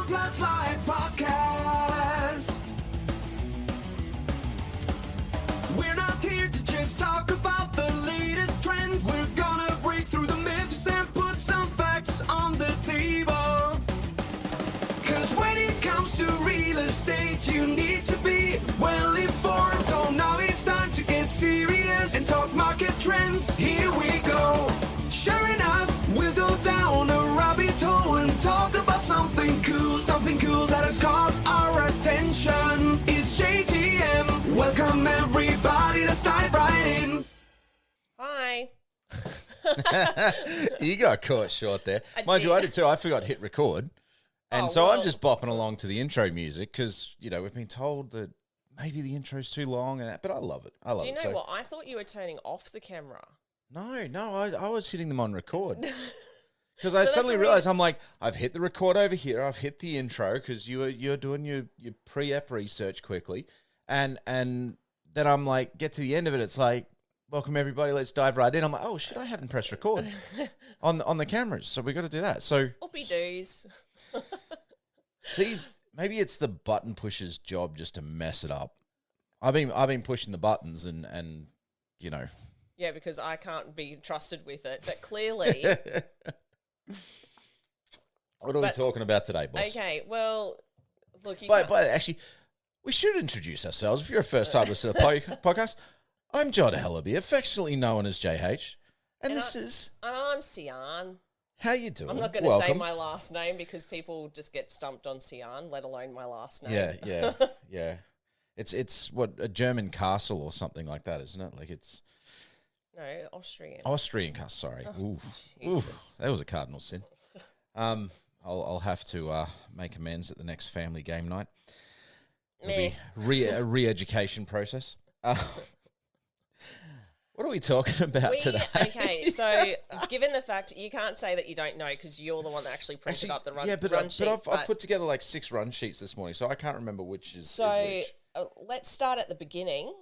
Plus Live podcast. We're not here to just talk about the latest trends. We're gonna break through the myths and put some facts on the table. Cause when it comes to real estate, you need to be well informed. So now it's time to get serious and talk market trends. Here we go. Sure enough, we'll go down a rabbit hole and talk about something cool that has caught our attention. It's JTM. Welcome everybody, let's dive right in. Hi. You got caught short there. Mind you, I did too. I forgot to hit record. And I'm just bopping along to the intro music because, you know, we've been told that maybe the intro's too long, and that, but I love it. Do you know what? I thought you were turning off the camera. No, I was hitting them on record. Because I suddenly realized, I'm like, I've hit the record over here. I've hit the intro because you're doing your pre-ep research quickly. And then I'm like, get to the end of it. It's like, welcome everybody. Let's dive right in. I'm like, oh shit, I haven't pressed record on the cameras. So we got to do that. So Whoopie doos. see, maybe it's the button pusher's job just to mess it up. I've been pushing the buttons and you know. Yeah, because I can't be trusted with it. But clearly. What are we talking about today, boss? Okay, well, look, But actually, we should introduce ourselves. If you're a first-time listener to the podcast, I'm John Hellaby, affectionately known as JH, and this is... And I'm Gian. How you doing? I'm not going to say my last name because people just get stumped on Gian, let alone my last name. Yeah. It's what, a German castle or something like that, isn't it? Like it's... No, Austrian. Austrian castle, sorry. Oh, Oof, that was a cardinal sin. I'll have to make amends at the next family game night. It'll be a re-education process. What are we talking about today? Okay, so given the fact you can't say that you don't know because you're the one that actually printed up the run sheet. But I've put together like 6 run sheets this morning, so I can't remember which is which. Let's start at the beginning.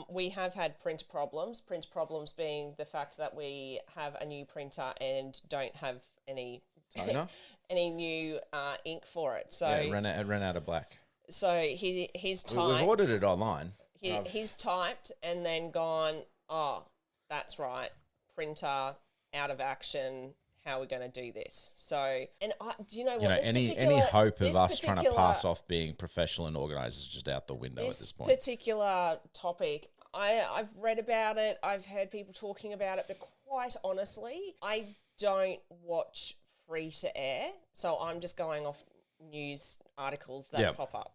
We have had print problems. Print problems being the fact that we have a new printer and don't have any toner, any new ink for it. So it ran out of black. So he's typed. We've ordered it online. He's typed and then gone, oh, that's right, printer out of action. How are we going to do this? So, and do you know what? Any hope of us trying to pass off being professional and organised is just out the window at this point. This particular topic, I've read about it. I've heard people talking about it, but quite honestly, I don't watch free to air, so I'm just going off news articles that pop up.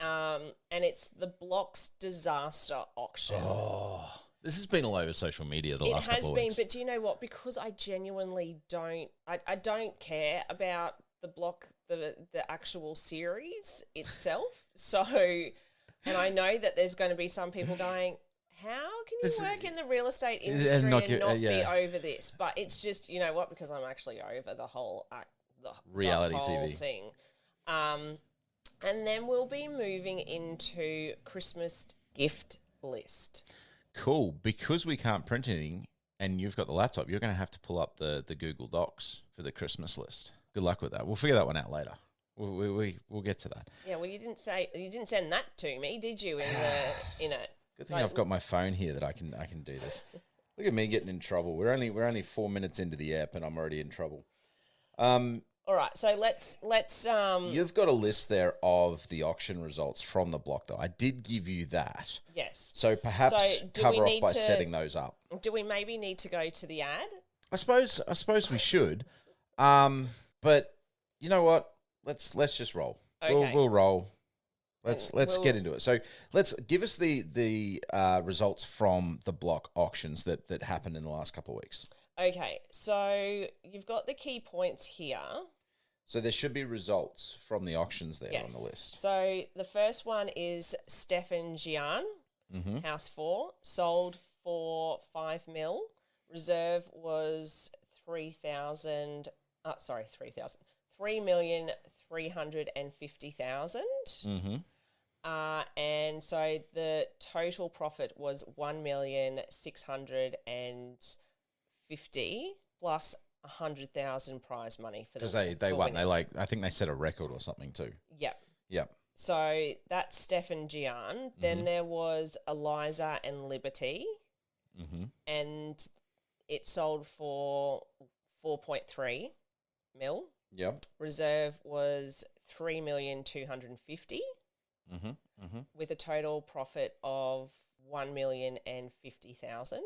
And it's the Blocks disaster auction. Oh, this has been all over social media the last couple of weeks. It has been, but do you know what? Because I genuinely don't, I don't care about the Block, the actual series itself. So, and I know that there's going to be some people going, how can you work in the real estate industry and not be over this? But it's just, you know what? Because I'm actually over the whole reality the whole TV thing. And then we'll be moving into Christmas gift list. Cool. Because we can't print anything and you've got the laptop, you're going to have to pull up the Google Docs for the Christmas list. Good luck with that. We'll figure that one out later. We'll get to that. Yeah, well, you didn't send that to me, did you? In it. Good thing I've got my phone here that I can do this. Look at me getting in trouble. We're only 4 minutes into the app and I'm already in trouble. All right, so let's. You've got a list there of the auction results from the Block, though. I did give you that. Yes. So perhaps cover off by setting those up. Do we maybe need to go to the ad? I suppose we should. But you know what? Let's just roll. Okay. We'll roll. Let's get into it. So let's give us the results from the Block auctions that happened in the last couple of weeks. Okay, so you've got the key points here. So there should be results from the auctions there on the list. So the first one is Stef and Gian, House 4, sold for 5 mil. Reserve was 3,000. 3,350,000. And so the total profit was 1,650,000 plus 100,000 prize money for Because the they for won. winning. I think they set a record or something too. Yep. Yep. So that's Stef and Gian. Then there was Eliza and Liberty, and it sold for 4.3 mil. Yep. Reserve was 3,250,000, with a total profit of 1,050,000.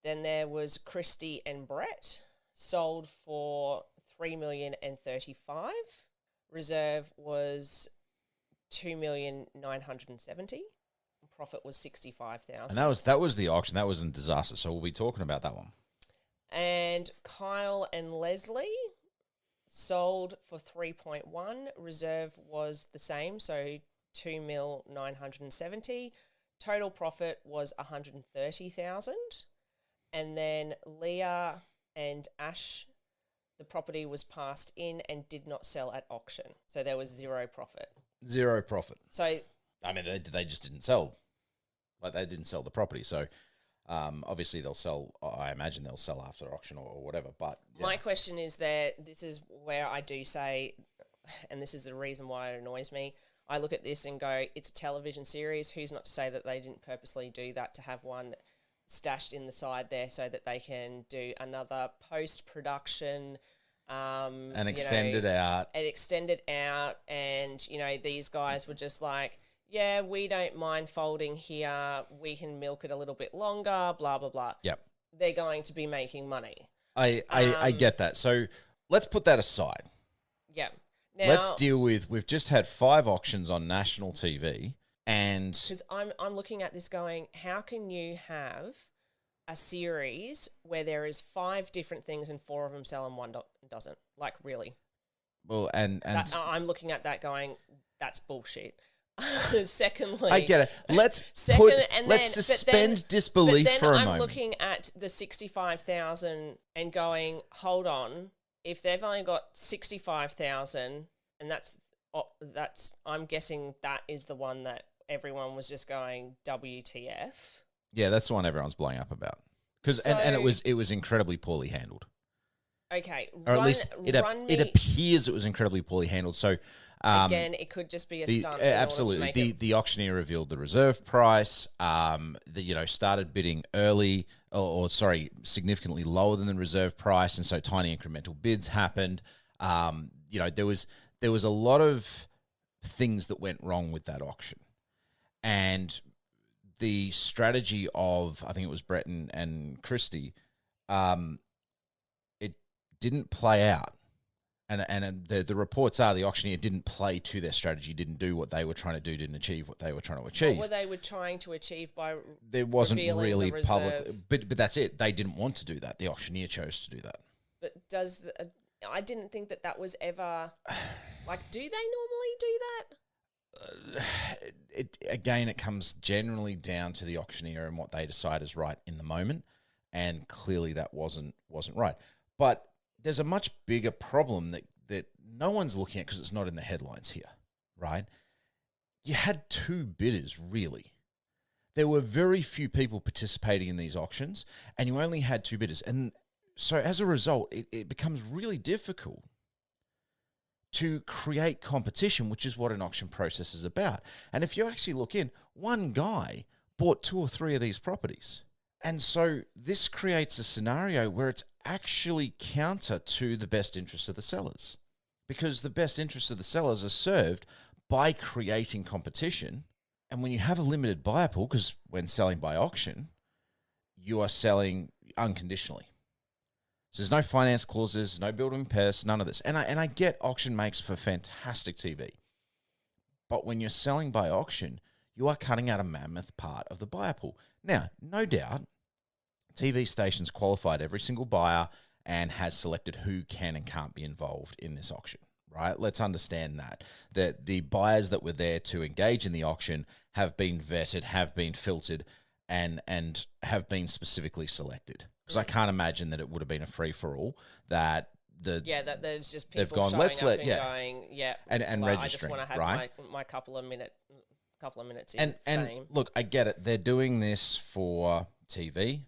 Then there was Kirsty and Brett, sold for 3,035,000. Reserve was 2,970,000. Profit was 65,000. And that was the auction. That was a disaster. So we'll be talking about that one. And Kyle and Leslie sold for 3.1. Reserve was the same, so 2,970,000. Total profit was 130,000. And then Leah and Ash, the property was passed in and did not sell at auction, so there was zero profit. Zero profit. So I mean, they just didn't sell. Like, they didn't sell the property. So obviously they'll sell. I imagine they'll sell after auction or whatever. But yeah. My question is that this is where I do say, and this is the reason why it annoys me, I look at this and go, it's a television series. Who's not to say that they didn't purposely do that to have one stashed in the side there so that they can do another post-production and extend it out. And extend it out. And, these guys were just like, yeah, we don't mind folding here. We can milk it a little bit longer, blah, blah, blah. Yep. They're going to be making money. I get that. So let's put that aside. Yeah. Now, Let's deal with, we've just had 5 auctions on national TV, and because I'm looking at this going, how can you have a series where there is 5 different things and 4 of them sell and 1 doesn't? Like, really? well, and I'm looking at that going, that's bullshit. Secondly, I get it. Let's suspend disbelief for a moment. I'm looking at the 65,000 and going, hold on. If they've only got 65,000, and that's I'm guessing that is the one that everyone was just going WTF. Yeah, that's the one everyone's blowing up about. And it was incredibly poorly handled. Okay, Or at least it appears it was incredibly poorly handled. So again, it could just be a stunt. Absolutely, the auctioneer revealed the reserve price. Started bidding early, or significantly lower than the reserve price, and so tiny incremental bids happened. There was a lot of things that went wrong with that auction, and the strategy of, I think it was Brett and Kirsty, it didn't play out. And the reports are the auctioneer didn't play to their strategy, didn't do what they were trying to do, didn't achieve what they were trying to achieve. What were they trying to achieve by there wasn't really the public, but that's it. They didn't want to do that. The auctioneer chose to do that. But I didn't think that was ever like. Do they normally do that? It comes generally down to the auctioneer and what they decide is right in the moment, and clearly that wasn't right. But there's a much bigger problem that no one's looking at because it's not in the headlines here, right? You had 2 bidders, really. There were very few people participating in these auctions, and you only had 2 bidders. And so as a result, it becomes really difficult to create competition, which is what an auction process is about. And if you actually look in, one guy bought 2 or 3 of these properties. And so this creates a scenario where it's actually counter to the best interests of the sellers, because the best interests of the sellers are served by creating competition. And when you have a limited buyer pool, because when selling by auction, you are selling unconditionally. So there's no finance clauses, no building pairs, none of this. And I get auction makes for fantastic TV. But when you're selling by auction, you are cutting out a mammoth part of the buyer pool. Now, no doubt, TV stations qualified every single buyer and has selected who can and can't be involved in this auction, right? Let's understand that the buyers that were there to engage in the auction have been vetted, have been filtered, and have been specifically selected. Because I can't imagine that it would have been a free-for-all, that there's just people they've gone, showing let's up let, and yeah, going, yeah, and like, registering, I just want to have right? my couple of minutes in and fame. look, I get it. They're doing this for TV,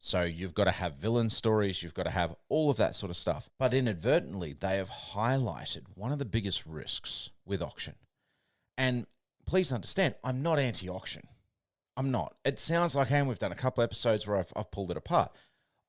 So you've got to have villain stories, you've got to have all of that sort of stuff. But inadvertently, they have highlighted one of the biggest risks with auction. And please understand, I'm not anti-auction. I'm not. It sounds like I am. We've done a couple episodes where I've pulled it apart.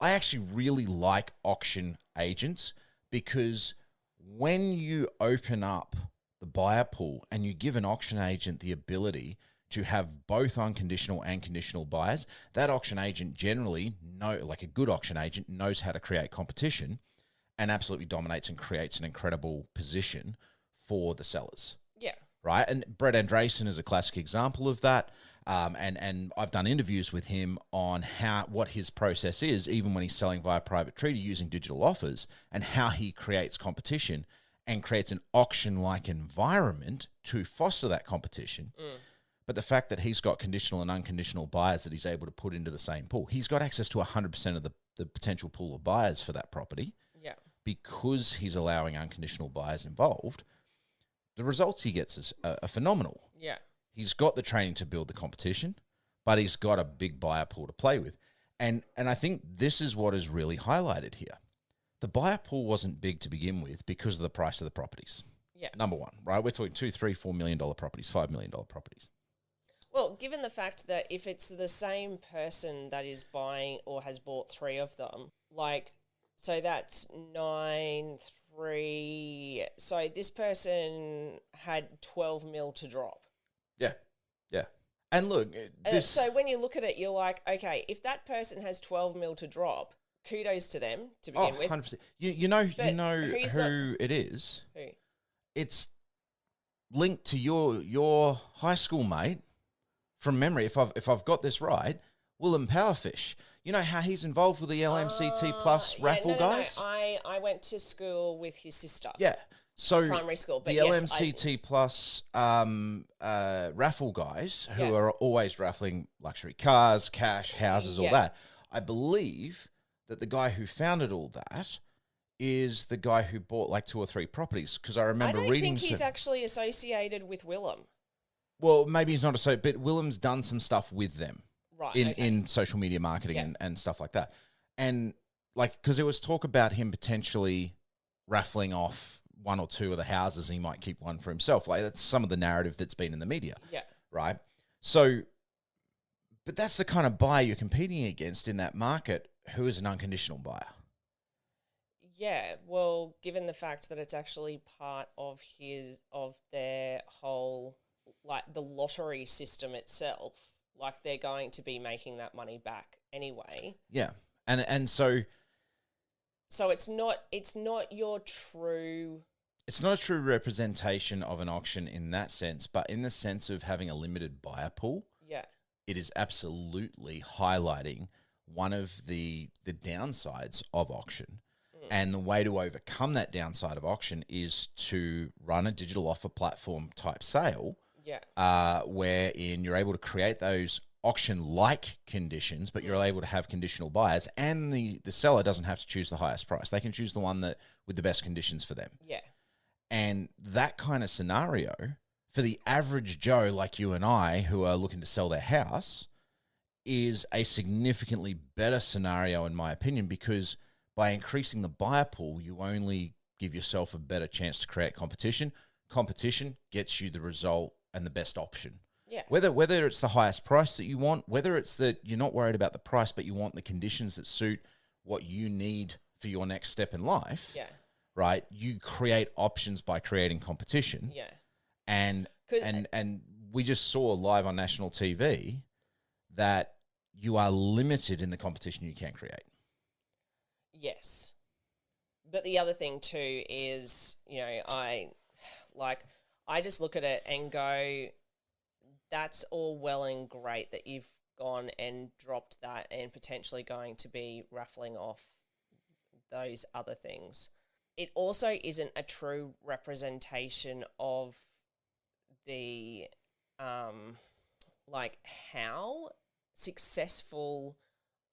I actually really like auction agents because when you open up the buyer pool and you give an auction agent the ability to have both unconditional and conditional buyers, that auction agent generally like a good auction agent knows how to create competition and absolutely dominates and creates an incredible position for the sellers. Yeah. Right. And Brett Andreessen is a classic example of that. And I've done interviews with him on what his process is, even when he's selling via private treaty using digital offers, and how he creates competition and creates an auction-like environment to foster that competition. But the fact that he's got conditional and unconditional buyers that he's able to put into the same pool, he's got access to 100% of the potential pool of buyers for that property. Yeah. Because he's allowing unconditional buyers involved, the results he gets are phenomenal. Yeah. He's got the training to build the competition, but he's got a big buyer pool to play with. And I think this is what is really highlighted here. The buyer pool wasn't big to begin with because of the price of the properties. Yeah. Number one, right? We're talking $2, $3, $4 million properties, $5 million properties. Well, given the fact that if it's the same person that is buying or has bought 3 of them, so that's 9, 3. So this person had 12 mil to drop. Yeah, yeah. And look, so when you look at it, you're like, okay, if that person has 12 mil to drop, kudos to them to begin with. 100%. You know who's who it is. Who? It's linked to your high school mate from memory. If I've got this right, Willem Powerfish. You know how he's involved with the LMCT Plus raffle guys? No. I went to school with his sister. Yeah. So primary school, but the LMCT Plus raffle guys who are always raffling luxury cars, cash, houses, all that. I believe that the guy who founded all that is the guy who bought like 2 or 3 properties, because I remember reading. I don't think he's actually associated with Willem. Well, maybe he's not associated, but Willem's done some stuff with them, right? In social media marketing and stuff like that, and because there was talk about him potentially raffling off 1 or 2 of the houses, and he might keep one for himself. Like, that's some of the narrative that's been in the media. Yeah. Right. So, but that's the kind of buyer you're competing against in that market, who is an unconditional buyer. Yeah. Well, given the fact that it's actually part of their whole, the lottery system itself, they're going to be making that money back anyway. Yeah. And so it's not your true. It's not a true representation of an auction in that sense, but in the sense of having a limited buyer pool. Yeah. It is absolutely highlighting one of the downsides of auction. And the way to overcome that downside of auction is to run a digital offer platform type sale. Yeah. Wherein you're able to create those auction-like conditions, but you're able to have conditional buyers, and the seller doesn't have to choose the highest price. They can choose the one that with the best conditions for them. Yeah. And that kind of scenario, for the average Joe like you and I who are looking to sell their house, is a significantly better scenario, in my opinion, because by increasing the buyer pool, you only give yourself a better chance to create competition. Competition gets you the result and the best option. Yeah. Whether it's the highest price that you want, whether it's that you're not worried about the price, but you want the conditions that suit what you need for your next step in life. Yeah. Right. You create options by creating competition. Yeah. And we just saw live on national TV that you are limited in the competition you can create. Yes. But the other thing too is, I just look at it and go, that's all well and great that you've gone and dropped that and potentially going to be raffling off those other things. It also isn't a true representation of the, how successful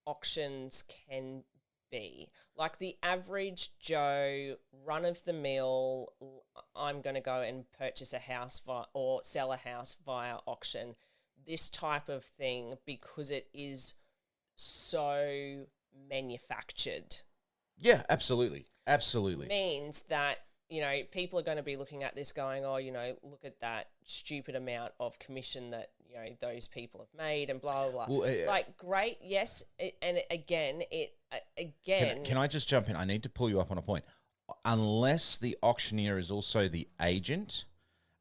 auctions can be. Like the average Joe, run of the mill, I'm going to go and purchase a house or sell a house via auction. This type of thing, because it is so manufactured Yeah, absolutely. Absolutely. means that, you know, people are going to be looking at this going, oh, you know, look at that stupid amount of commission that, you know, those people have made and blah, blah, blah. Well, Like, great, yes. Can I just jump in? I need to pull you up on a point. Unless the auctioneer is also the agent,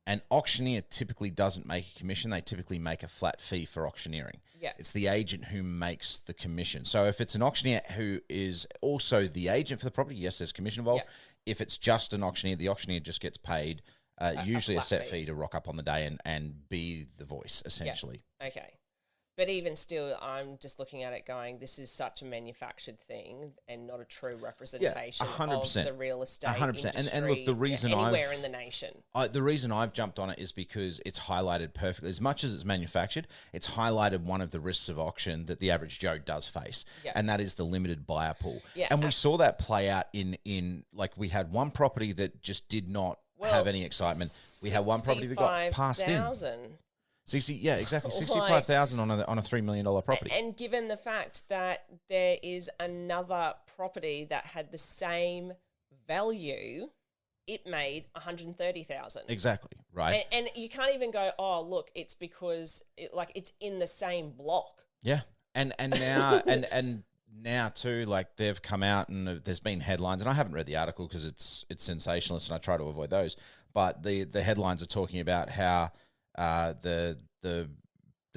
an auctioneer typically doesn't make a commission. They typically make a flat fee for auctioneering. Yeah. It's the agent who makes the commission. So if it's an auctioneer who is also the agent for the property, yes, there's commission involved. Yeah. If it's just an auctioneer, the auctioneer just gets paid usually a flat set fee. fee to rock up on the day and be the voice, essentially. Okay. But even still, I'm just looking at it going, this is such a manufactured thing and not a true representation 100%. of the real estate 100%. industry And look, the reason anywhere in the nation. The reason I've jumped on it is because it's highlighted perfectly. As much as it's manufactured, it's highlighted one of the risks of auction that the average Joe does face, Yeah. and that is the limited buyer pool. Yeah, and we saw that play out in like we had one property that just did not have any excitement. We had one property that got passed in. 65,000. Yeah, exactly. 65,000 on a $3 million property. And given the fact that there is another property that had the same value, it made 130,000. Exactly, right? And you can't even go, oh, look, it's because it's in the same block. Yeah, and now and now too, like they've come out and there's been headlines, and I haven't read the article because it's sensationalist, and I try to avoid those. But the headlines are talking about how the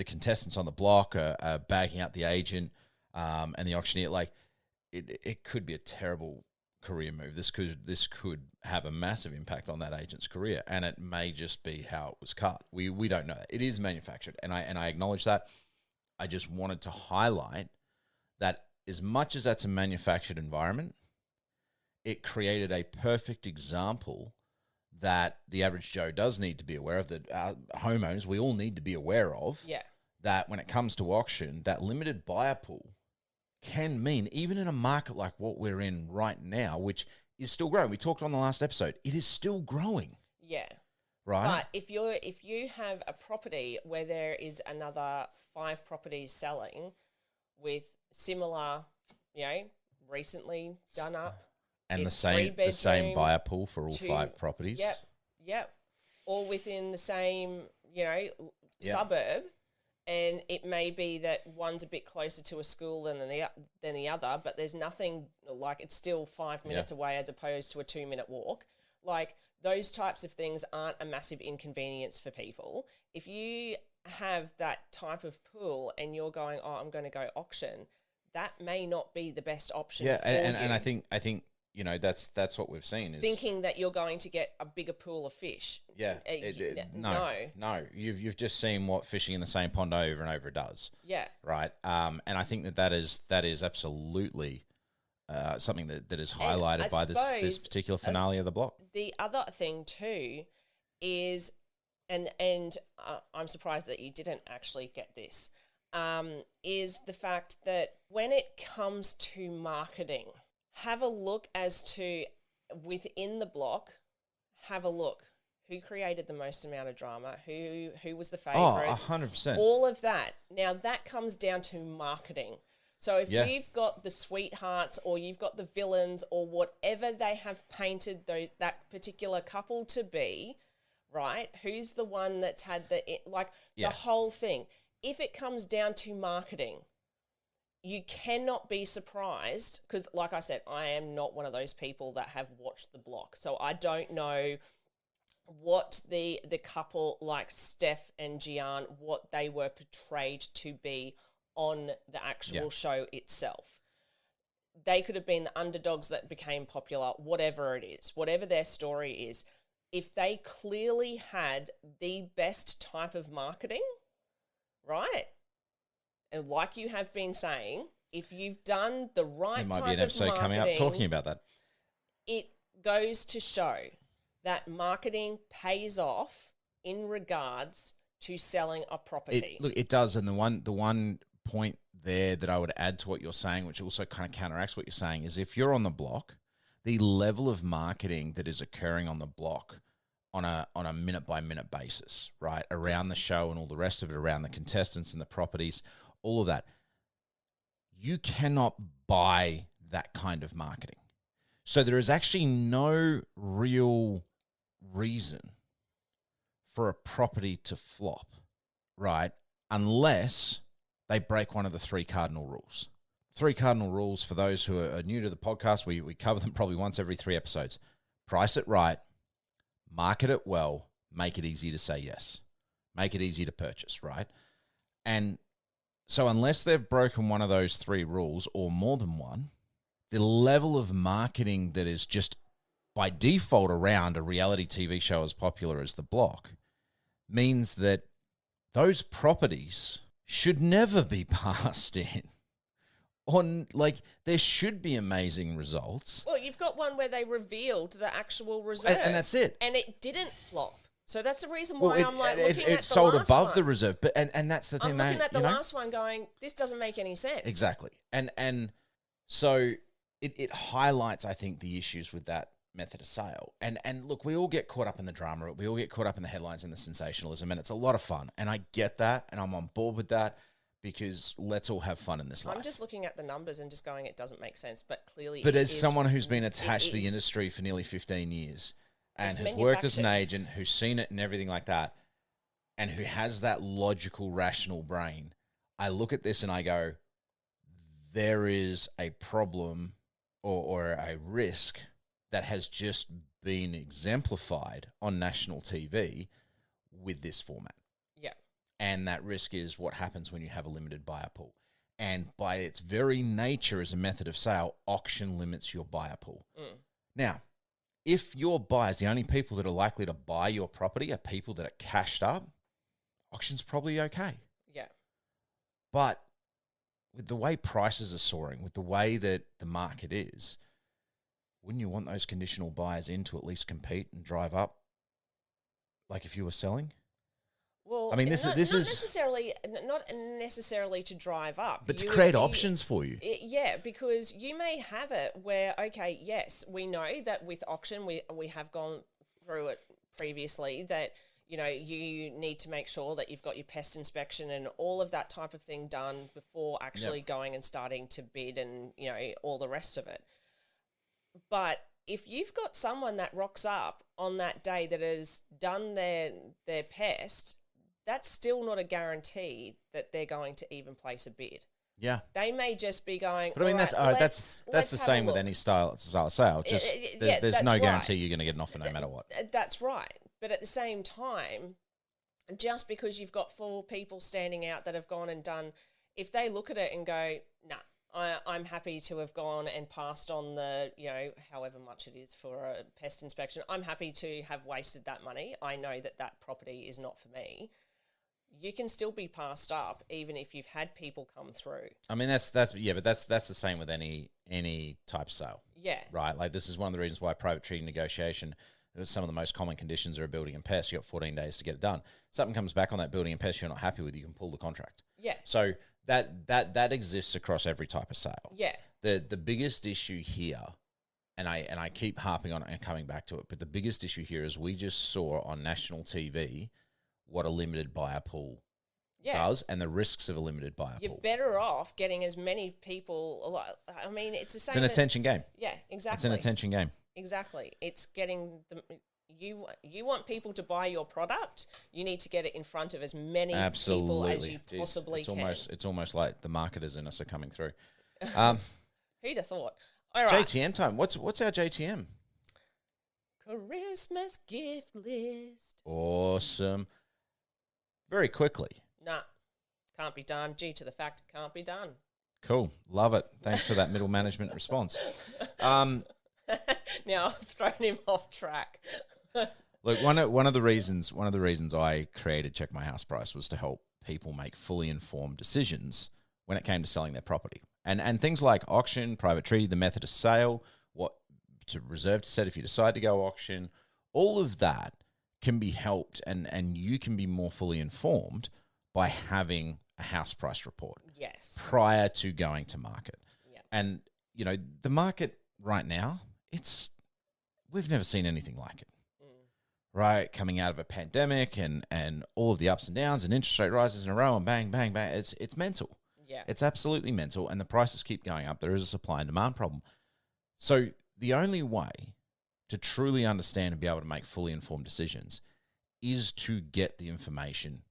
contestants on the block are bagging out the agent and the auctioneer. Like it could be a terrible career move. This could have a massive impact on that agent's career, and it may just be how it was cut. We don't know. It is manufactured, and I acknowledge that. I just wanted to highlight that as much as that's a manufactured environment, it created a perfect example that the average Joe does need to be aware of, that homeowners, we all need to be aware of. Yeah. That when it comes to auction, that limited buyer pool can mean, even in a market like what we're in right now, which is still growing. We talked on the last episode, it is still growing. Yeah. Right? But if you have a property where there is another 5 properties selling with similar, recently done up, and the it's same three-bedroom, buyer pool for all 2 5 properties. Yep. All within the same, suburb, and it may be that one's a bit closer to a school than the other, but there's nothing like it's still 5 minutes away as opposed to a 2-minute walk. Like those types of things aren't a massive inconvenience for people. If you have that type of pool and you're going, oh, I'm going to go auction, that may not be the best option. Yeah, for and you. I think that's what we've seen is Thinking that you're going to get a bigger pool of fish. Yeah, no. You've just seen what fishing in the same pond over and over does. Yeah. Right. And I think that is absolutely something that is highlighted by this particular finale of the block. The other thing too is, and I'm surprised that you didn't actually get this, is the fact that when it comes to marketing, have a look as to within the block, have a look. Who created the most amount of drama? Who was the favourite? 100%. All of that. Now, that comes down to marketing. So if you've got the sweethearts or you've got the villains or whatever they have painted that particular couple to be, right? Who's the one that's had the whole thing? If it comes down to marketing, you cannot be surprised because, like I said, I am not one of those people that have watched the block. So I don't know what the couple like Stef and Gian, what they were portrayed to be on the actual show itself. They could have been the underdogs that became popular, whatever it is, whatever their story is. If they clearly had the best type of marketing, right? And like you have been saying, if you've done the right type of marketing... There might be an episode coming up talking about that. It goes to show that marketing pays off in regards to selling a property. It does. And the one point there that I would add to what you're saying, which also kind of counteracts what you're saying, is if you're on the block, the level of marketing that is occurring on the block on a minute-by-minute basis, right, around the show and all the rest of it, around the contestants and the properties, all of that, you cannot buy that kind of marketing. So there is actually no real reason for a property to flop, right? Unless they break one of the 3 cardinal rules. 3 cardinal rules, for those who are new to the podcast, we cover them probably once every 3 episodes. Price it right, market it well, make it easy to say yes, make it easy to purchase, right? And so unless they've broken one of those 3 rules or more than one, the level of marketing that is just by default around a reality TV show as popular as The Block means that those properties should never be passed in. Like, there should be amazing results. Well, you've got one where they revealed the actual reserve. And that's it. And it didn't flop. So that's the reason why I'm like looking at the last sold above one. the reserve, but and that's the thing. I'm looking at the last one going, this doesn't make any sense. Exactly. And so it highlights, I think, the issues with that method of sale. And look, we all get caught up in the drama. We all get caught up in the headlines and the sensationalism, and it's a lot of fun. And I get that, and I'm on board with that, because let's all have fun in this life. I'm just looking at the numbers and just going, it doesn't make sense, but clearly But as someone who's been attached to the industry for nearly 15 years and has worked as an agent, who's seen it and everything like that, and who has that logical, rational brain, I look at this and I go, there is a problem or a risk that has just been exemplified on national TV with this format. Yeah. And that risk is what happens when you have a limited buyer pool. And by its very nature as a method of sale, auction limits your buyer pool. Now, if your buyers, the only people that are likely to buy your property are people that are cashed up, auction's probably okay. Yeah. But with the way prices are soaring, with the way that the market is, wouldn't you want those conditional buyers in to at least compete and drive up? Like if you were selling? Well, I mean, this not is not necessarily to drive up, but to create options for you. Yeah, because you may have it where, okay, yes, we know that with auction, we have gone through it previously, that you know you need to make sure that you've got your pest inspection and all of that type of thing done before actually going and starting to bid, and you know all the rest of it. But if you've got someone that rocks up on that day that has done their pest, that's still not a guarantee that they're going to even place a bid. Yeah, they may just be going. But I mean, that's the same with any style of sale. Just there's no guarantee you're going to get an offer no matter what. That's right. But at the same time, just because you've got 4 people standing out that have gone and done, if they look at it and go, nah, I'm happy to have gone and passed on the, you know, however much it is for a pest inspection. I'm happy to have wasted that money. I know that that property is not for me. You can still be passed up even if you've had people come through. I mean, but that's the same with any type of sale. Yeah. Right. Like this is one of the reasons why private treaty negotiation, some of the most common conditions are a building and pest. You got 14 days to get it done. Something comes back on that building and pest you're not happy with, you can pull the contract. Yeah. So that exists across every type of sale. Yeah. The biggest issue here, and I keep harping on it and coming back to it, but the biggest issue here is we just saw on national TV what a limited buyer pool does and the risks of a limited buyer pool. You're better off getting as many people. I mean, it's the same. It's an attention game. Yeah, exactly. It's an attention game. Exactly. It's getting them. You want people to buy your product, you need to get it in front of as many people as you possibly can. It's almost like the marketers in us are coming through. Who'd have thought? All right. JTM time. What's our JTM? Christmas gift list. Awesome. Very quickly. Nah, can't be done. Due to the fact it can't be done. Cool. Love it. Thanks for that middle management response. Now I've thrown him off track. Look, one of the reasons I created Check My House Price was to help people make fully informed decisions when it came to selling their property. And things like auction, private treaty, the method of sale, what to reserve to set if you decide to go auction, all of that can be helped and you can be more fully informed by having a house price report. Yes. Prior to going to market. Yeah. And, you know, the market right now, we've never seen anything like it. Right? Coming out of a pandemic and all of the ups and downs and interest rate rises in a row and bang, bang, bang. It's mental. Yeah. It's absolutely mental, and the prices keep going up. There is a supply and demand problem. So the only way to truly understand and be able to make fully informed decisions is to get the information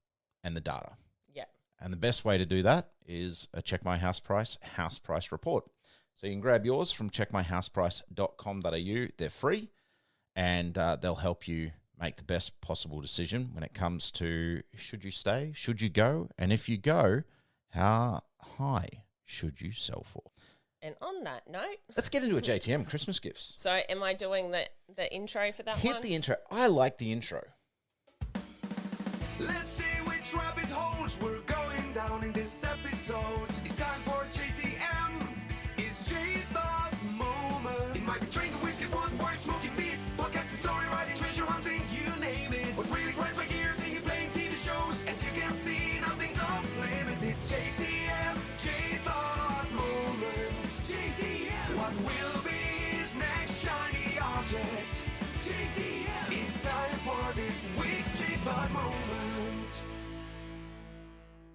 and the data. Yeah. And the best way to do that is a Check My House Price report. So you can grab yours from checkmyhouseprice.com.au. They're free, and they'll help you make the best possible decision when it comes to should you stay, should you go, and if you go, how high should you sell for? And on that note, let's get into a JTM Christmas gifts. So am I doing the intro for that one? Hit the intro. I like the intro. Let's see which rabbit holes we're going down in this episode. It's time for JTM. It's J-Thought Moment. It might be drinking whiskey, woodwork, smoking meat, podcasting, story writing, treasure hunting, you name it. What really grinds my gears, singing, playing TV shows. As you can see, nothing's off limit. It's JTM, J-Thought Moment. JTM. What will be his next shiny object? JTM. It's time for this week's J-Thought Moment.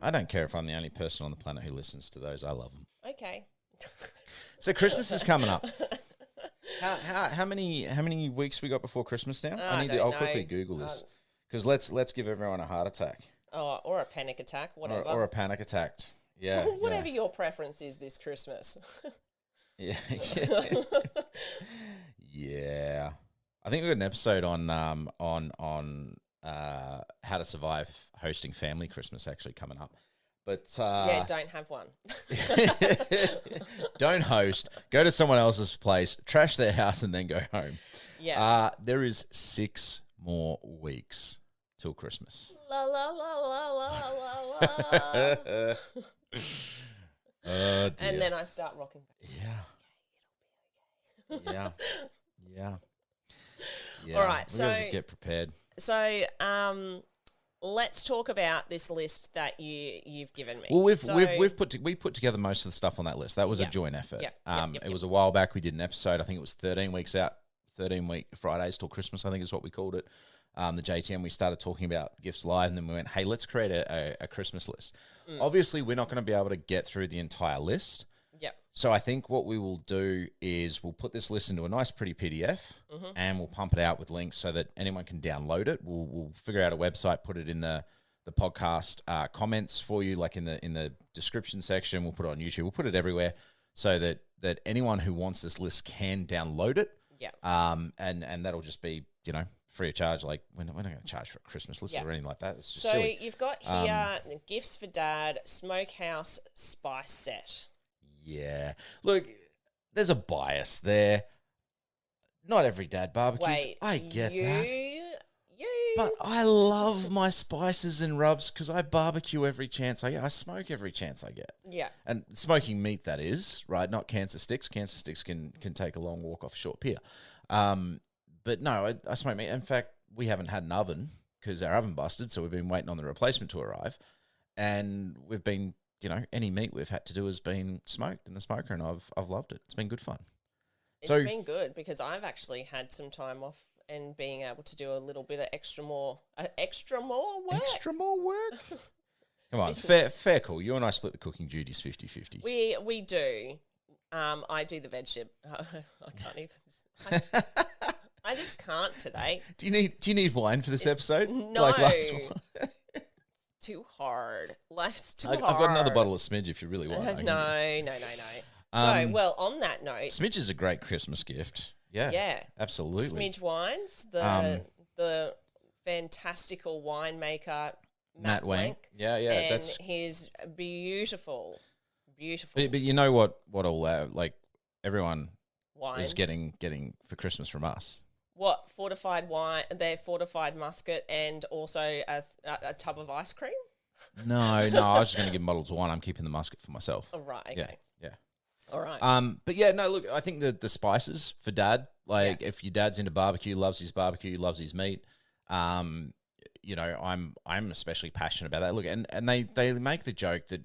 I don't care if I'm the only person on the planet who listens to those. I love them. Okay. So Christmas is coming up. How many weeks we got before Christmas now? I'll quickly Google this because let's give everyone a heart attack. Oh, or a panic attack, whatever. Or a panic attack. Yeah. Whatever your preference is this Christmas. Yeah. Yeah. I think we got an episode on how to survive hosting family Christmas actually coming up. But yeah, don't have one. Don't host. Go to someone else's place, trash their house, and then go home. Yeah. There is 6 more weeks till Christmas. La la la la la la la. Oh, dear. And then I start rocking back. Yeah. Yeah. All right, We gotta get prepared. So, let's talk about this list that you've given me. Well, we put together most of the stuff on that list. That was a joint effort. It was a while back. We did an episode. I think it was 13 weeks out, 13-week Fridays till Christmas, I think is what we called it. The JTM, we started talking about gifts live, and then we went, hey, let's create a Christmas list. Obviously, we're not going to be able to get through the entire list. Yep. So I think what we will do is we'll put this list into a nice, pretty PDF, and we'll pump it out with links so that anyone can download it. We'll figure out a website, put it in the podcast comments for you, like in the description section. We'll put it on YouTube. We'll put it everywhere so that anyone who wants this list can download it. Yeah. And that'll just be, free of charge. Like we're not going to charge for a Christmas list or anything like that. It's just so silly. You've got here gifts for dad, smokehouse spice set. Yeah. Look, there's a bias there. Not every dad barbecues. Wait, I get that. But I love my spices and rubs because I barbecue every chance I get. I smoke every chance I get. Yeah. And smoking meat, that is, right? Not cancer sticks. Cancer sticks can take a long walk off a short pier. But no, I smoke meat. In fact, we haven't had an oven because our oven busted, so we've been waiting on the replacement to arrive. And we've been, any meat we've had to do has been smoked in the smoker, and I've loved it. It's been good fun. It's been good because I've actually had some time off and being able to do a little bit of extra more work. Extra more work? Come on, fair call. You and I split the cooking duties 50-50. We do. I do the veg chip. I can't even. I just can't today. Do you need wine for this episode? No. Like last one? Too hard. Life's too hard. I've got another bottle of Smidge if you really want. No. So, well, on that note, Smidge is a great Christmas gift. Yeah, absolutely. Smidge Wines, the fantastical winemaker Matt Wank. Yeah, and that's his beautiful. But you know what all like everyone Wines. is getting for Christmas from us. What, fortified wine, their fortified muscat, and also a tub of ice cream? No, I was just going to give them bottles of wine. I'm keeping the muscat for myself. Oh, right, okay. Yeah. All right. But yeah, no, look, I think the spices for dad, like if your dad's into barbecue, loves his barbecue, loves his meat, I'm especially passionate about that. Look, and they make the joke that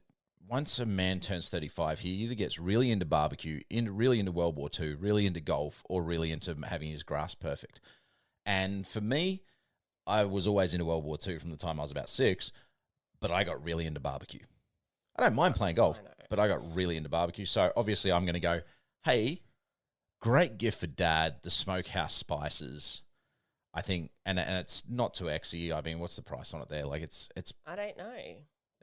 once a man turns 35, he either gets really into barbecue, really into World War II, really into golf, or really into having his grass perfect. And for me, I was always into World War II from the time I was about 6, but I got really into barbecue. I don't mind playing golf, I know. but I got really into barbecue. So obviously I'm going to go, hey, great gift for Dad, the smokehouse spices. I think, and it's not too exy. I mean, what's the price on it there? Like it's I don't know.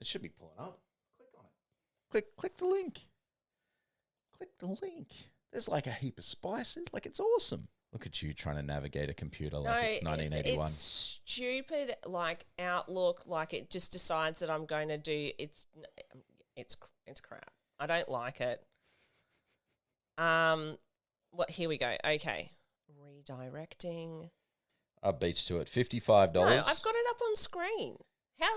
it should be pulling up. Click on it. Click the link. Click the link. There's like a heap of spices. Like it's awesome. Look at you trying to navigate a computer like it's 1981. It's stupid, like Outlook, like it just decides that I'm going to do it's crap. I don't like it. What? Here we go. Okay, redirecting. I beat you to it. $55. No, I've got it up on screen. How?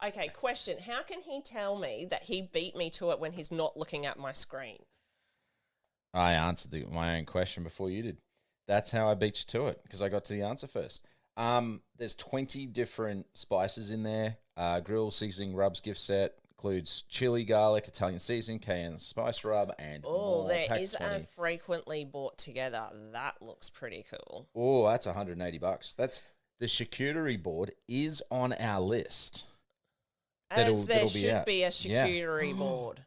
Okay, question. How can he tell me that he beat me to it when he's not looking at my screen? I answered my own question before you did. That's how I beat you to it, because I got to the answer first. There's 20 different spices in there. Grill seasoning rubs gift set includes chili, garlic, Italian seasoning, cayenne spice rub, and more. There Pack is 20. a frequently bought together. That looks pretty cool. Oh, that's $180. That's the charcuterie board is on our list. As there that'll should be a Yeah. charcuterie board.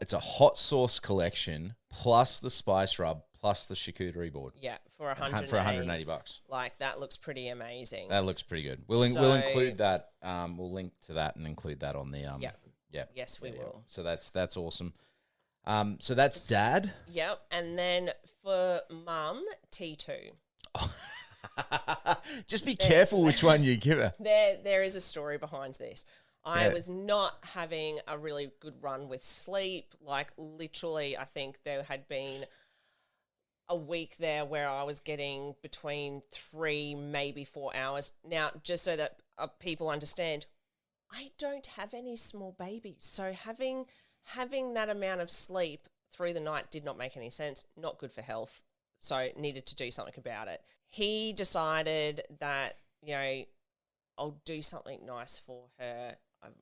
It's a hot sauce collection plus the spice rub plus the charcuterie board. Yeah, for 180. For $180. Like, that looks pretty amazing. That looks pretty good. We'll include that. We'll link to that and include that on the Yeah. Yes, we will. So that's awesome. So that's Dad. Yep. And then for Mum, T2. Just be careful which one you give her. There is a story behind this. I Yeah. was not having a really good run with sleep. Like, literally, I think there had been a week there where I was getting between 3, maybe 4 hours. Now, just so that people understand, I don't have any small babies. So having that amount of sleep through the night did not make any sense. Not good for health. So needed to do something about it. He decided that, I'll do something nice for her.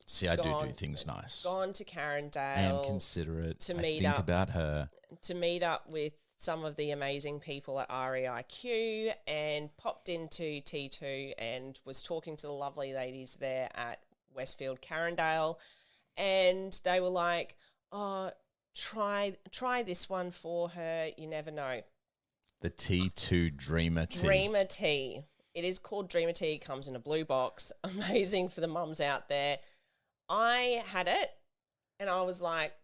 See, I do things nice. Gone to Carindale. I am considerate. To I meet think up. about her. To meet up with some of the amazing people at REIQ, and popped into T2 and was talking to the lovely ladies there at Westfield Carindale, and they were like, "Oh, try this one for her. You never know." The T2 Dreamer Tea. Dreamer Tea. It is called Dreamer Tea. It comes in a blue box. Amazing for the mums out there. I had it, and I was like,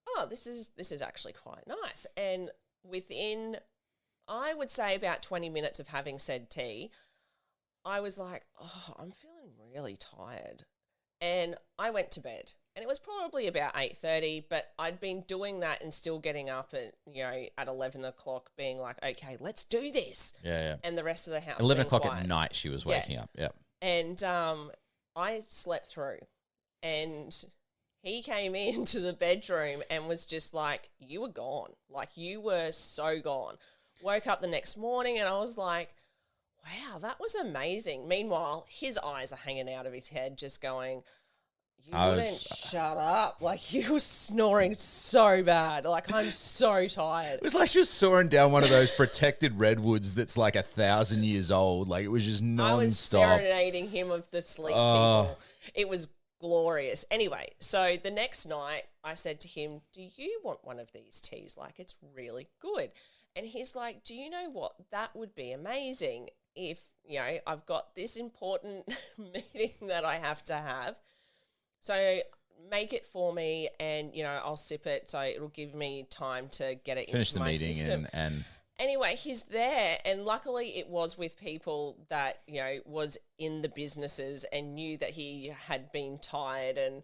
"Oh, this is actually quite nice." And within, I would say, about 20 minutes of having said tea, I was like, "Oh, I'm feeling really tired." And I went to bed. And it was probably about 8:30, but I'd been doing that and still getting up at 11 o'clock being like, "Okay, let's do this." Yeah. And the rest of the house 11 being o'clock quiet. at night she was waking up. Yep. And I slept through. And he came into the bedroom and was just like, "You were gone. Like, you were so gone." Woke up the next morning and I was like, "Wow, that was amazing." Meanwhile, his eyes are hanging out of his head just going, "You wouldn't shut up." Like, you were snoring so bad. Like, I'm so tired. It was like she was soaring down one of those protected redwoods that's like 1,000 years old. Like, it was just non-stop. I was serenading him of the sleep people. It was glorious. Anyway, so the next night I said to him, "Do you want one of these teas? Like, it's really good." And he's like, "Do you know what? That would be amazing if, I've got this important meeting that I have to have. So make it for me and, I'll sip it so it'll give me time to get it Finish into the my meeting system." and Anyway, he's there, and luckily it was with people that, was in the businesses and knew that he had been tired. And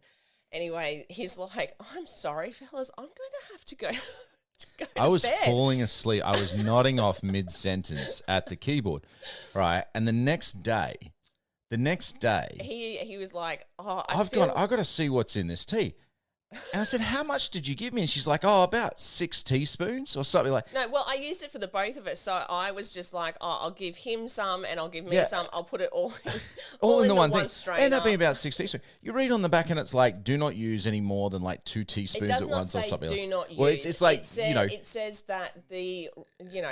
anyway, he's like, "I'm sorry, fellas, I'm going to have to go I was bed." falling asleep. I was nodding off mid-sentence at the keyboard, right? And the next day, He was like, "Oh, I've got to see what's in this tea." And I said, "How much did you give me?" And she's like, "Oh, about 6 teaspoons or something like." No, well, I used it for the both of us, so I was just like, "Oh, I'll give him some and I'll give me Yeah. some. I'll put it all in, All in the one thing. strainer." Ended up being about 6 teaspoons. You read on the back and it's like, "Do not use any more than like 2 It teaspoons does at not once" say or something. do not use. Well, it's like, it says that the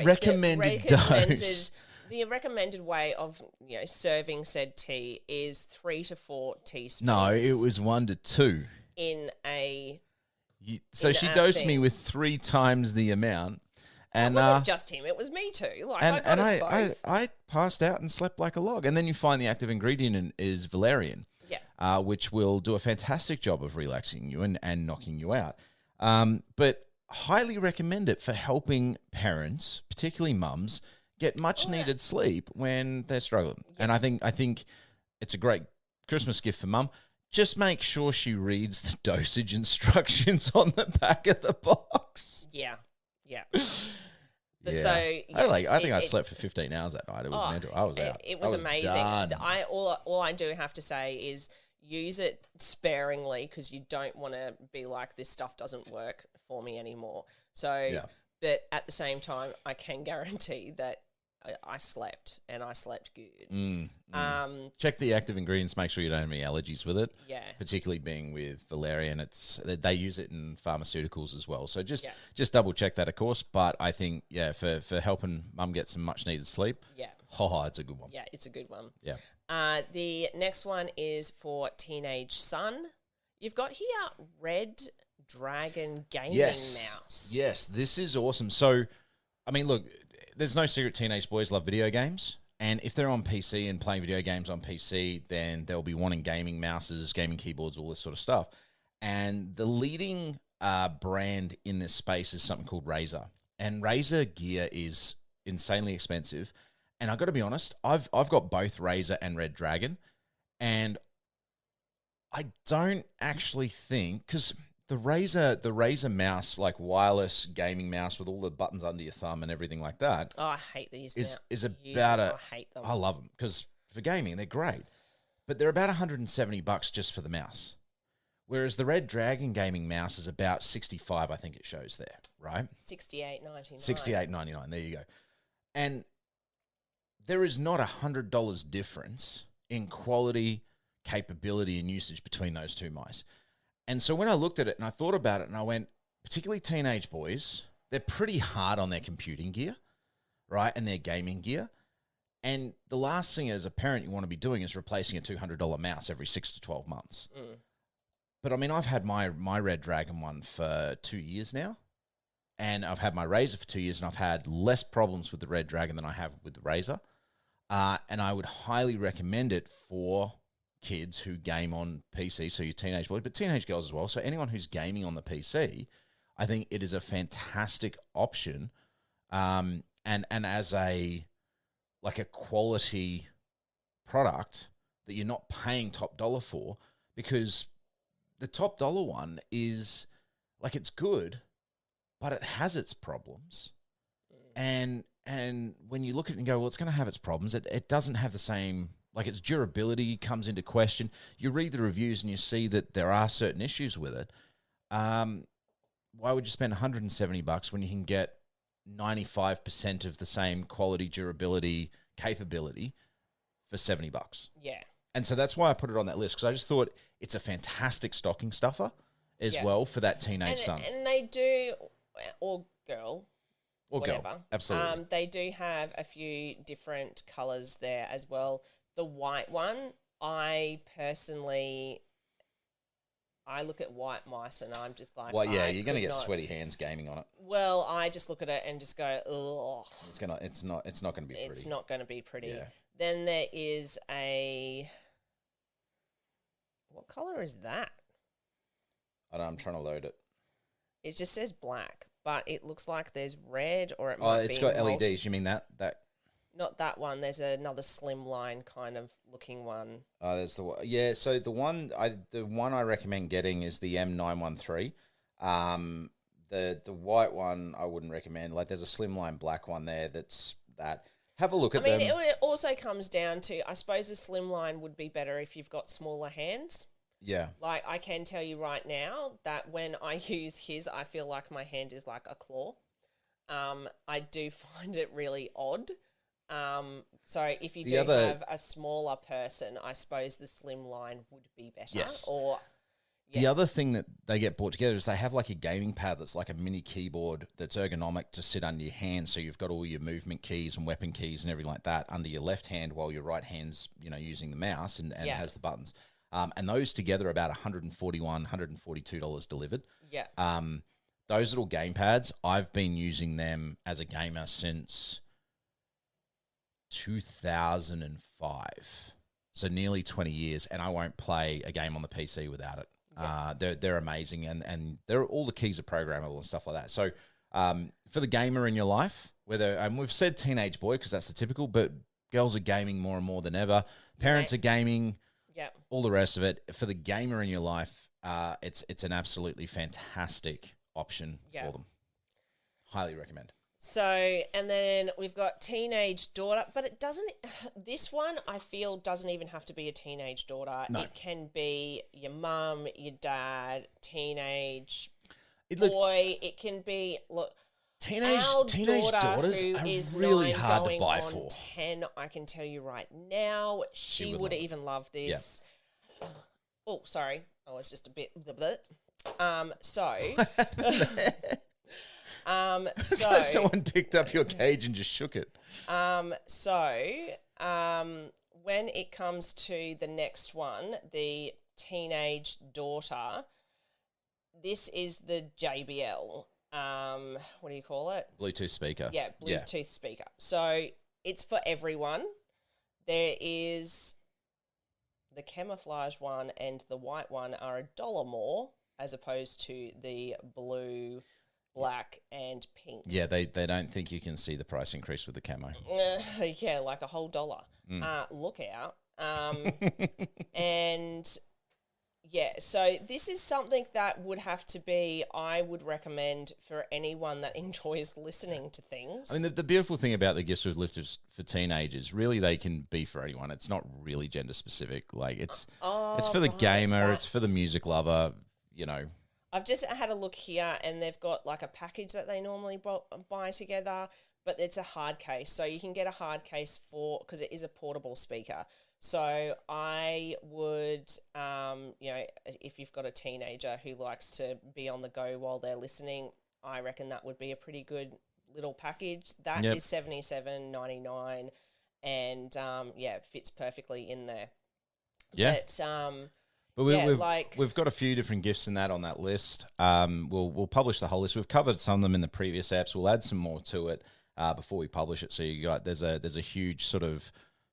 Recommended dose. The recommended way of serving said tea is 3 to 4 teaspoons. No, it was 1 to 2. in a. So she dosed me with 3 times the amount. And it wasn't just him; it was me too. Like I got us both. I passed out and slept like a log. And then you find the active ingredient is valerian, which will do a fantastic job of relaxing you and knocking you out. But highly recommend it for helping parents, particularly mums, get much needed sleep when they're struggling. Yes. And I think it's a great Christmas gift for mum. Just make sure she reads the dosage instructions on the back of the box. Yeah. But so yes, I think I slept for 15 hours that night. It was mental. I was out. It was amazing. Done. All I do have to say is use it sparingly because you don't want to be like, this stuff doesn't work for me anymore. So, but at the same time, I can guarantee that I slept and I slept good. Check the active ingredients. Make sure you don't have any allergies with it. Yeah. Particularly being with valerian, they use it in pharmaceuticals as well. So just double check that, of course. But I think for helping mum get some much needed sleep. Yeah. It's a good one. Yeah, it's a good one. Yeah. The next one is for teenage son. You've got here Red Dragon Gaming Mouse. Yes, this is awesome. So, I mean, look, there's no secret teenage boys love video games. And if they're on PC and playing video games on PC, then they'll be wanting gaming mouses, gaming keyboards, all this sort of stuff. And the leading brand in this space is something called Razer. And Razer gear is insanely expensive. And I've got to be honest, I've got both Razer and Red Dragon. And I don't actually think, because the Razer mouse, like wireless gaming mouse with all the buttons under your thumb and everything like that. Oh, I hate these. Is about I hate them. I love them because for gaming they're great, but they're about $170 just for the mouse. Whereas the Red Dragon gaming mouse is about $65, I think it shows there, right? $68.99. $68.99. There you go. And there is not $100 difference in quality, capability, and usage between those two mice. And so when I looked at it and I thought about it and I went, particularly teenage boys, they're pretty hard on their computing gear, right, and their gaming gear. And the last thing as a parent you want to be doing is replacing a $200 mouse every 6 to 12 months. But, I mean, I've had my Red Dragon one for 2 years now, and I've had my Razer for 2 years, and I've had less problems with the Red Dragon than I have with the Razer. And I would highly recommend it for kids who game on PC, so your teenage boys, but teenage girls as well. So anyone who's gaming on the PC, I think it is a fantastic option. And as a quality product that you're not paying top dollar for, because the top dollar one is like, it's good, but it has its problems. And when you look at it and go, well, it's going to have its problems, it doesn't have the same. Like, its durability comes into question. You read the reviews and you see that there are certain issues with it. Why would you spend $170 when you can get 95% of the same quality, durability, capability for $70? Yeah. And so that's why I put it on that list, because I just thought it's a fantastic stocking stuffer as well for that teenage son. And they do, or girl, or whatever. girl, absolutely. They do have a few different colours there as well. The white one, I look at white mice and I'm just like, well, yeah, you're going to get sweaty hands gaming on it. Well, I just look at it and just go, ugh. It's not going to be pretty. It's not going to be pretty. Yeah. Then there is what color is that? I don't know, I'm trying to load it. It just says black, but it looks like there's red, or it might be. It's got LEDs. You mean that? Not that one. There's another slimline kind of looking one. There's the one. Yeah, so the one I recommend getting is the M913. The white one I wouldn't recommend. Like, there's a slimline black one there that's that. Have a look at them. It also comes down to, I suppose the slimline would be better if you've got smaller hands. Yeah. Like, I can tell you right now that when I use his, I feel like my hand is like a claw. I do find it really odd. So if you have a smaller person, I suppose the slim line would be better. Yes. Yeah. The other thing that they get brought together is they have like a gaming pad that's like a mini keyboard that's ergonomic to sit under your hand. So you've got all your movement keys and weapon keys and everything like that under your left hand while your right hand's, using the mouse and has the buttons. And those together are about $141, $142 delivered. Yeah. Those little game pads, I've been using them as a gamer since 2005. So nearly 20 years, and I won't play a game on the PC without it. Yeah. They're amazing, and they're all the keys are programmable and stuff like that. So for the gamer in your life, whether we've said teenage boy because that's the typical, but girls are gaming more and more than ever. Parents are gaming. Yeah. All the rest of it. For the gamer in your life, it's an absolutely fantastic option for them. Highly recommend. So, and then we've got teenage daughter, but it doesn't, this one I feel doesn't even have to be a teenage daughter. No. It can be your mum, your dad, teenage boy. It can be, look, teenage daughters who are is really 9 hard to going buy on for. 10, I can tell you right now, she would even love this. Yeah. Oh, sorry. I was just a bit, so someone picked up your cage and just shook it. When it comes to the next one, the teenage daughter, this is the JBL. What do you call it? Bluetooth speaker. Yeah, Bluetooth speaker. So it's for everyone. There is the camouflage one and the white one are $1 more as opposed to the blue, black and pink. Yeah, they don't think you can see the price increase with the camo. Yeah, like a whole $1. Look out. And yeah, so this is something that would have to be, I would recommend for anyone that enjoys listening to things. I mean, the beautiful thing about the gifts with lifters for teenagers, really they can be for anyone. It's not really gender specific. Like it's for the gamer, it's for the music lover, you know. I've just had a look here and they've got like a package that they normally buy together, but it's a hard case. So you can get a hard case because it is a portable speaker. So I would, if you've got a teenager who likes to be on the go while they're listening, I reckon that would be a pretty good little package. That is $77.99 and, it fits perfectly in there. Yeah. But we've got a few different gifts in that on that list. We'll publish the whole list. We've covered some of them in the previous apps. We'll add some more to it before we publish it. So there's a huge sort of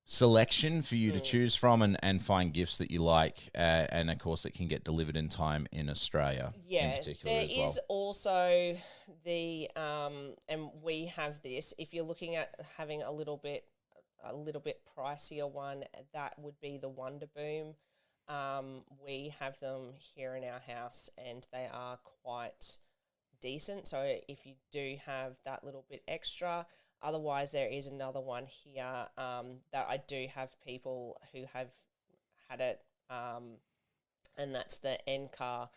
selection for you to choose from and find gifts that you like, and of course it can get delivered in time in Australia. In particular there as well. is also the and we have this. If you're looking at having a little bit pricier one, that would be the Wonder Boom. We have them here in our house and they are quite decent. So if you do have that little bit extra, otherwise there is another one here that I do have people who have had it, and that's the Encar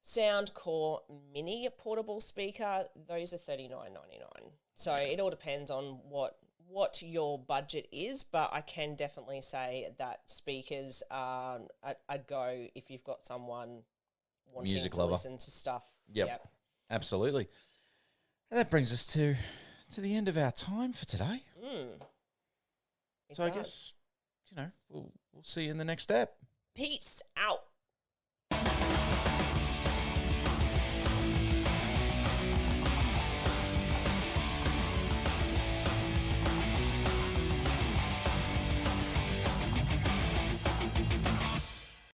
Soundcore Mini portable speaker. Those are $39.99. So it all depends on what your budget is, but I can definitely say that speakers are a go if you've got someone wanting Music to lover. listen to stuff. Yep. Absolutely. And that brings us to the end of our time for today. So I guess, we'll see you in the next step. Peace out.